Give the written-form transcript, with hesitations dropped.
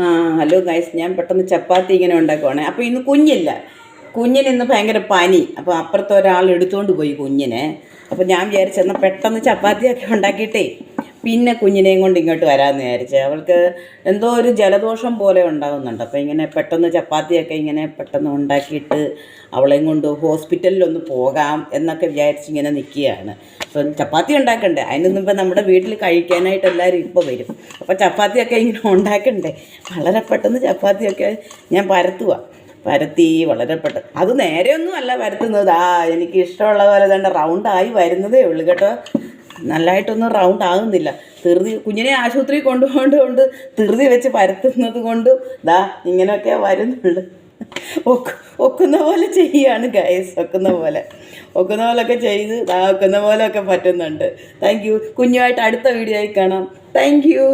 ആ hello guys, ഞാൻ പെട്ടെന്ന് ചപ്പാത്തി ഇങ്ങനെ ഉണ്ടാക്കുവാണേ. അപ്പോൾ ഇന്ന് കുഞ്ഞില്ല, കുഞ്ഞിന് ഭയങ്കര പനി. അപ്പോൾ അപ്പുറത്ത് ഒരാൾ എടുത്തുകൊണ്ട് പോയി കുഞ്ഞിനെ. അപ്പോൾ ഞാൻ വിചാരിച്ചെന്നാൽ പെട്ടെന്ന് ചപ്പാത്തിയൊക്കെ ഉണ്ടാക്കിയിട്ടേ പിന്നെ കുഞ്ഞിനെയും കൊണ്ട് ഇങ്ങോട്ട് വരാമെന്ന് വിചാരിച്ചു. അവൾക്ക് എന്തോ ഒരു ജലദോഷം പോലെ ഉണ്ടാകുന്നുണ്ട്. അപ്പോൾ ഇങ്ങനെ പെട്ടെന്ന് ചപ്പാത്തിയൊക്കെ ഇങ്ങനെ പെട്ടെന്ന് ഉണ്ടാക്കിയിട്ട് അവളെയും കൊണ്ട് ഹോസ്പിറ്റലിലൊന്ന് പോകാം എന്നൊക്കെ വിചാരിച്ചിങ്ങനെ നിൽക്കുകയാണ്. അപ്പം ചപ്പാത്തി ഉണ്ടാക്കണ്ടേ, അതിന് മുമ്പ് നമ്മുടെ വീട്ടിൽ കഴിക്കാനായിട്ട് എല്ലാവരും ഇപ്പോൾ വരും. അപ്പോൾ ചപ്പാത്തിയൊക്കെ ഇങ്ങനെ ഉണ്ടാക്കണ്ടേ. വളരെ പെട്ടെന്ന് ചപ്പാത്തിയൊക്കെ ഞാൻ പരത്തി വളരെ പെട്ടെന്ന്. അത് നേരെയൊന്നും അല്ല പരത്തുന്നത്. എനിക്ക് ഇഷ്ടമുള്ള പോലെ തന്നെ റൗണ്ടായി വരുന്നതേ ഉള്ളൂ കേട്ടോ. നല്ലതായിട്ടൊന്നും റൗണ്ട് ആകുന്നില്ല. കുഞ്ഞിനെ ആശുപത്രിയിൽ കൊണ്ടുകൊണ്ട് ധൃതി വെച്ച് പരത്തുന്നത് കൊണ്ട് ഇങ്ങനെയൊക്കെ വരുന്നുള്ളു. ഒക്കുന്ന പോലെ ചെയ്യുകയാണ് ഗൈസ്. ഒക്കുന്ന പോലൊക്കെ ചെയ്ത് ഒക്കുന്ന പോലെയൊക്കെ പറ്റുന്നുണ്ട്. Thank you. കുഞ്ഞുമായിട്ട് അടുത്ത വീഡിയോയിൽ കാണാം. Thank you.